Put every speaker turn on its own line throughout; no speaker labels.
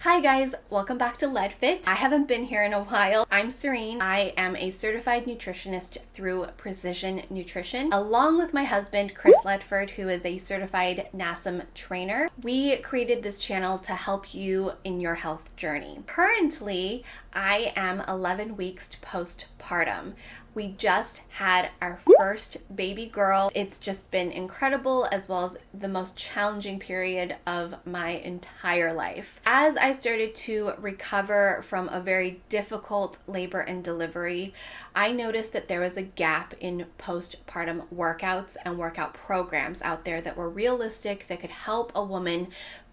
Hi guys, welcome back to LedFit. I haven't been here in a while. I'm Serene. I am a certified nutritionist through Precision Nutrition, along with my husband, Chris Ledford, who is a certified NASM trainer. We created this channel to help you in your health journey. Currently, I am 11 weeks postpartum. We just had our first baby girl. It's just been incredible, as well as the most challenging period of my entire life. As I started to recover from a very difficult labor and delivery, I noticed that there was a gap in postpartum workouts and workout programs out there that were realistic, that could help a woman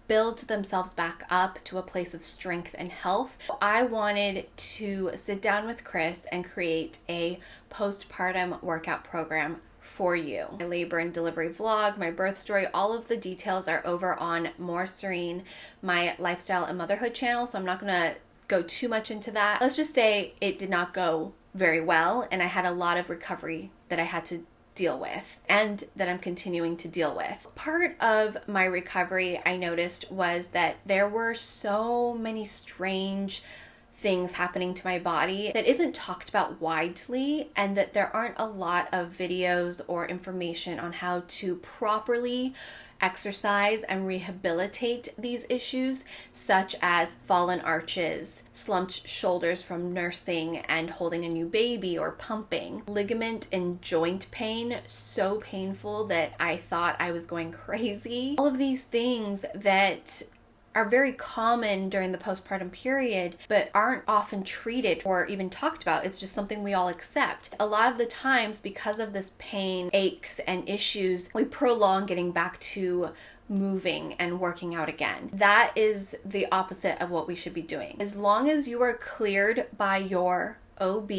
build themselves back up to a place of strength and health. I wanted to sit down with Chris and create a postpartum workout program for you. My labor and delivery vlog, my birth story, all of the details are over on More Serene, my lifestyle and motherhood channel, so I'm not gonna go too much into that. Let's just say it did not go very well, and I had a lot of recovery that I had to deal with and that I'm continuing to deal with. Part of my recovery, I noticed, was that there were so many strange things happening to my body that isn't talked about widely, and that there aren't a lot of videos or information on how to properly exercise and rehabilitate these issues, such as fallen arches, slumped shoulders from nursing and holding a new baby or pumping, ligament and joint pain, so painful that I thought I was going crazy. All of these things that are very common during the postpartum period, but aren't often treated or even talked about. It's just something we all accept. A lot of the times, because of this pain, aches, and issues, we prolong getting back to moving and working out again. That is the opposite of what we should be doing. As long as you are cleared by your OB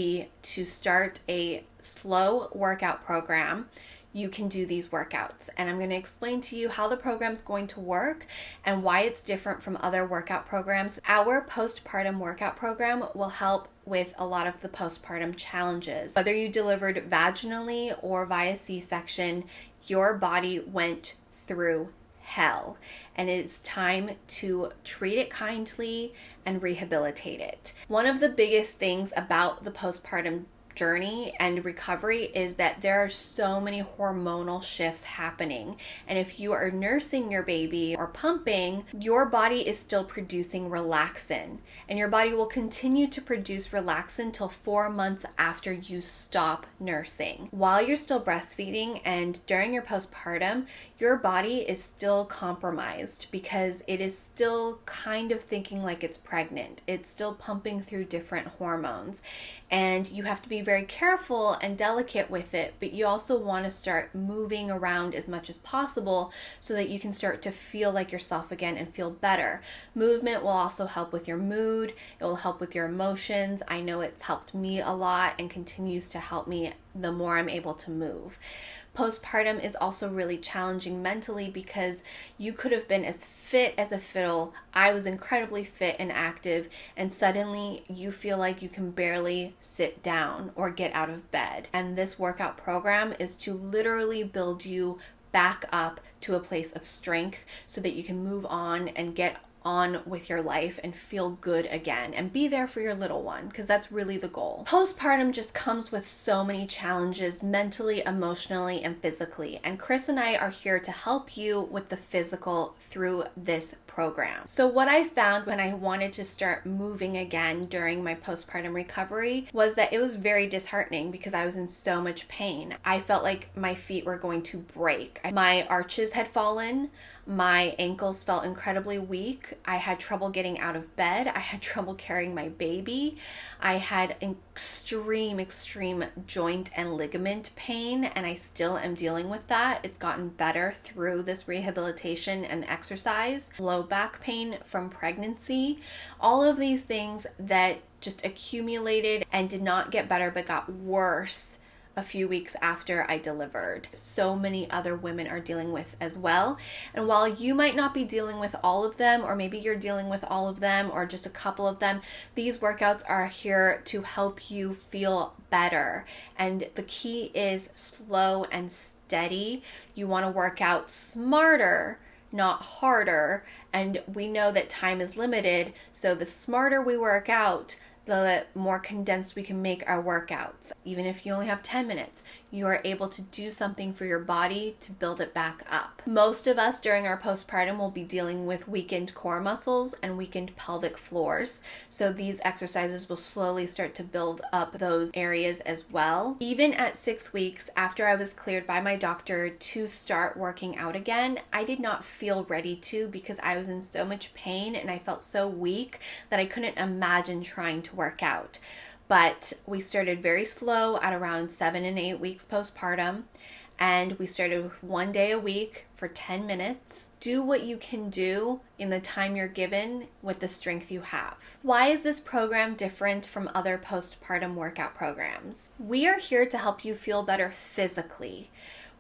to start a slow workout program, you can do these workouts. And I'm going to explain to you how the program's going to work and why it's different from other workout programs. Our postpartum workout program will help with a lot of the postpartum challenges. Whether you delivered vaginally or via C-section, your body went through hell, and it's time to treat it kindly and rehabilitate it. One of the biggest things about the postpartum journey and recovery is that there are so many hormonal shifts happening, and if you are nursing your baby or pumping, your body is still producing relaxin, and your body will continue to produce relaxin till 4 months after you stop nursing. While you're still breastfeeding and during your postpartum, your body is still compromised because it is still kind of thinking like it's pregnant. It's still pumping through different hormones, and you have to be very careful and delicate with it, but you also want to start moving around as much as possible so that you can start to feel like yourself again and feel better. Movement will also help with your mood. It will help with your emotions. I know it's helped me a lot and continues to help me the more I'm able to move. Postpartum is also really challenging mentally because you could have been as fit as a fiddle. I was incredibly fit and active, and suddenly you feel like you can barely sit down or get out of bed. And this workout program is to literally build you back up to a place of strength so that you can move on and get on with your life and feel good again and be there for your little one, because that's really the goal. Postpartum just comes with so many challenges mentally, emotionally, and physically, and Chris and I are here to help you with the physical through this program. So what I found when I wanted to start moving again during my postpartum recovery was that it was very disheartening because I was in so much pain. I felt like my feet were going to break. My arches had fallen. My ankles felt incredibly weak. I had trouble getting out of bed. I had trouble carrying my baby. I had extreme joint and ligament pain, and I still am dealing with that. It's gotten better through this rehabilitation and exercise. Low back pain from pregnancy. All of these things that just accumulated and did not get better but got worse a few weeks after I delivered. So many other women are dealing with as well. And while you might not be dealing with all of them, or maybe you're dealing with all of them or just a couple of them, these workouts are here to help you feel better. And the key is slow and steady. You want to work out smarter, not harder. And we know that time is limited, so the smarter we work out, the more condensed we can make our workouts. Even if you only have 10 minutes, you are able to do something for your body to build it back up. Most of us during our postpartum will be dealing with weakened core muscles and weakened pelvic floors. So these exercises will slowly start to build up those areas as well. Even at 6 weeks after I was cleared by my doctor to start working out again, I did not feel ready to, because I was in so much pain and I felt so weak that I couldn't imagine trying to work out. But we started very slow at around 7 and 8 weeks postpartum, and we started with 1 day a week for 10 minutes. Do what you can do in the time you're given with the strength you have. Why is this program different from other postpartum workout programs? We are here to help you feel better physically.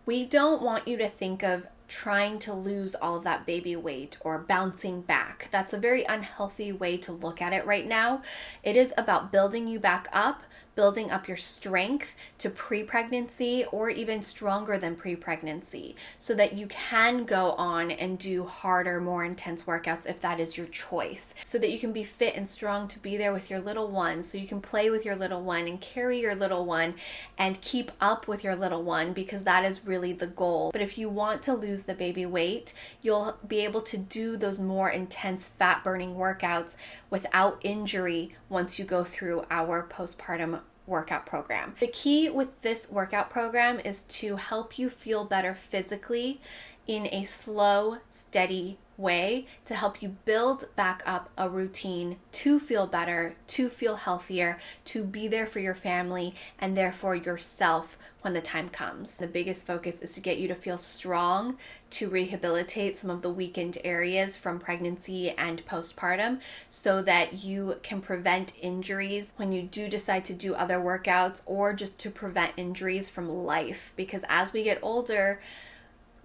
We don't want you to think of trying to lose all of that baby weight or bouncing back. That's a very unhealthy way to look at it right now. It is about building you back up, building up your strength to pre-pregnancy or even stronger than pre-pregnancy, so that you can go on and do harder, more intense workouts if that is your choice, so that you can be fit and strong to be there with your little one, so you can play with your little one and carry your little one and keep up with your little one, because that is really the goal. But if you want to lose the baby weight, you'll be able to do those more intense fat burning workouts without injury once you go through our postpartum workout program. The key with this workout program is to help you feel better physically in a slow, steady way, to help you build back up a routine to feel better, to feel healthier, to be there for your family and therefore yourself when the time comes. The biggest focus is to get you to feel strong, to rehabilitate some of the weakened areas from pregnancy and postpartum, so that you can prevent injuries when you do decide to do other workouts, or just to prevent injuries from life. Because as we get older,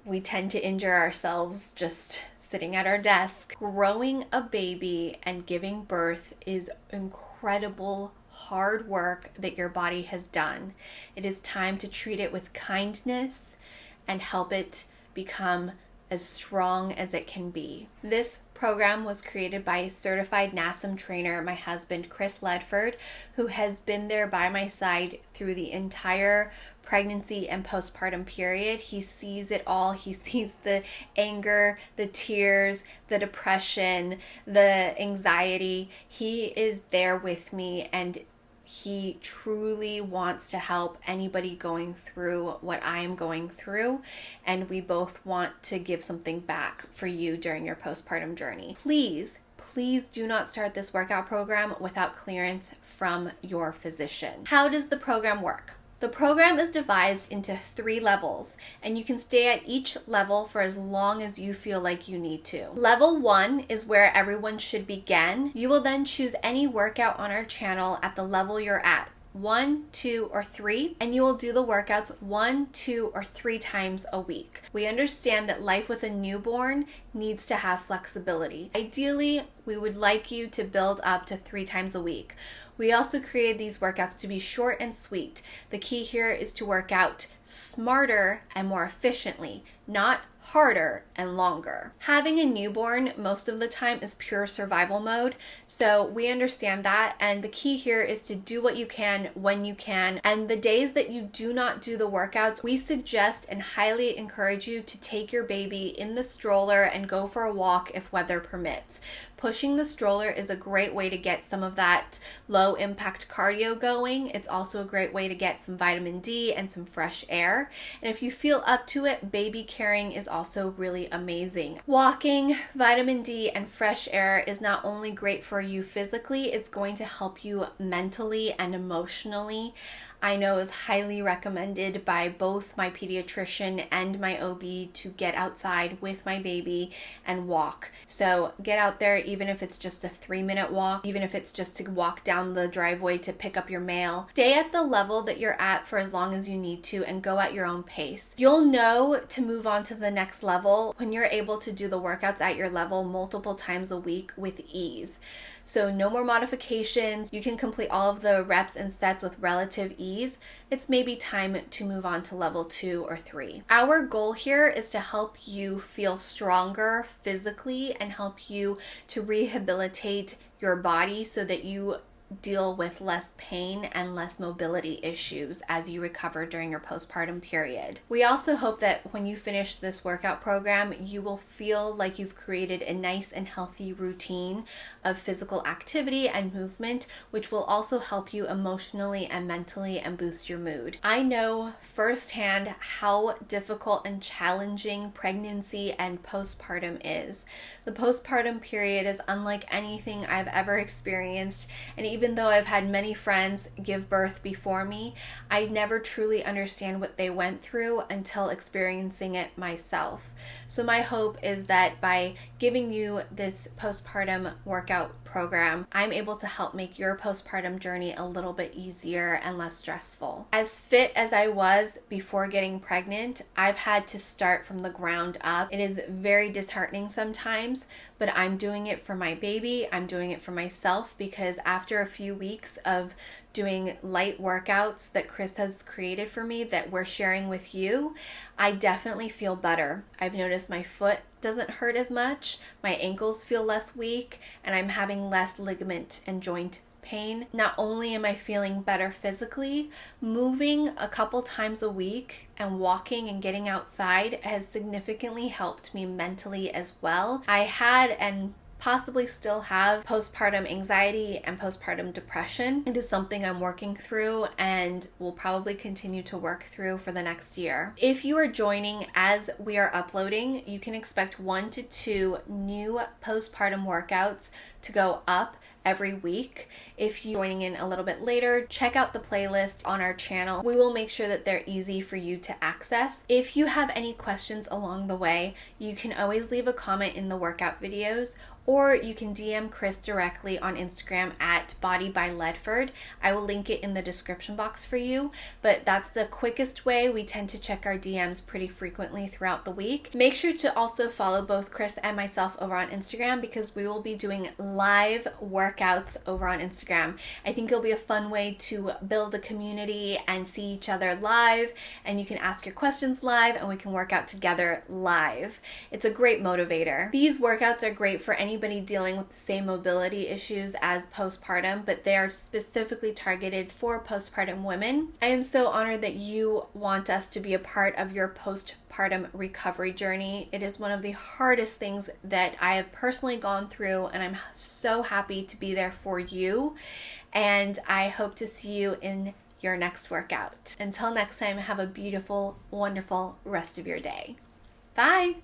we tend to injure ourselves just sitting at our desk. Growing a baby and giving birth is incredible hard work that your body has done. It is time to treat it with kindness and help it become as strong as it can be. This program was created by a certified NASM trainer, my husband, Chris Ledford, who has been there by my side through the entire pregnancy and postpartum period. He sees it all. He sees the anger, the tears, the depression, the anxiety. He is there with me, and he truly wants to help anybody going through what I am going through, and we both want to give something back for you during your postpartum journey. Please do not start this workout program without clearance from your physician. How does the program work? The program is devised into 3 levels, and you can stay at each level for as long as you feel like you need to. Level 1 is where everyone should begin. You will then choose any workout on our channel at the level you're at, 1, 2, or 3, and you will do the workouts 1, 2, or 3 times a week. We understand that life with a newborn needs to have flexibility. Ideally, we would like you to build up to 3 times a week. We also created these workouts to be short and sweet. The key here is to work out smarter and more efficiently, not harder and longer. Having a newborn most of the time is pure survival mode, so we understand that, and the key here is to do what you can when you can. And the days that you do not do the workouts, we suggest and highly encourage you to take your baby in the stroller and go for a walk if weather permits. Pushing the stroller is a great way to get some of that low impact cardio going. It's also a great way to get some vitamin D and some fresh air. And if you feel up to it, baby carrying is also really amazing. Walking, vitamin D, and fresh air is not only great for you physically, it's going to help you mentally and emotionally. I know is highly recommended by both my pediatrician and my OB to get outside with my baby and walk. So get out there, even if it's just a 3-minute walk, even if it's just to walk down the driveway to pick up your mail. Stay at the level that you're at for as long as you need to and go at your own pace. You'll know to move on to the next level when you're able to do the workouts at your level multiple times a week with ease. So no more modifications. You can complete all of the reps and sets with relative ease. It's maybe time to move on to level 2 or 3. Our goal here is to help you feel stronger physically and help you to rehabilitate your body so that you deal with less pain and less mobility issues as you recover during your postpartum period. We also hope that when you finish this workout program, you will feel like you've created a nice and healthy routine of physical activity and movement, which will also help you emotionally and mentally and boost your mood. I know firsthand how difficult and challenging pregnancy and postpartum is. The postpartum period is unlike anything I've ever experienced, and even though I've had many friends give birth before me, I never truly understand what they went through until experiencing it myself. So my hope is that by giving you this postpartum workout program, I'm able to help make your postpartum journey a little bit easier and less stressful. As fit as I was before getting pregnant, I've had to start from the ground up. It is very disheartening sometimes, but I'm doing it for my baby. I'm doing it for myself because after a few weeks of doing light workouts that Chris has created for me that we're sharing with you, I definitely feel better. I've noticed my foot doesn't hurt as much, my ankles feel less weak, and I'm having less ligament and joint pain. Not only am I feeling better physically, moving a couple times a week and walking and getting outside has significantly helped me mentally as well. I had and possibly still have postpartum anxiety and postpartum depression. It is something I'm working through and will probably continue to work through for the next year. If you are joining as we are uploading, you can expect 1 to 2 new postpartum workouts to go up every week. If you're joining in a little bit later, check out the playlist on our channel. We will make sure that they're easy for you to access. If you have any questions along the way, you can always leave a comment in the workout videos, or you can DM Chris directly on Instagram at Body by Ledford. I will link it in the description box for you, but that's the quickest way. We tend to check our DMs pretty frequently throughout the week. Make sure to also follow both Chris and myself over on Instagram because we will be doing live workouts over on Instagram. I think it'll be a fun way to build a community and see each other live, and you can ask your questions live and we can work out together live. It's a great motivator. These workouts are great for anybody dealing with the same mobility issues as postpartum, but they are specifically targeted for postpartum women. I am so honored that you want us to be a part of your postpartum recovery journey. It is one of the hardest things that I have personally gone through, and I'm so happy to be there for you. And I hope to see you in your next workout. Until next time, have a beautiful, wonderful rest of your day. Bye.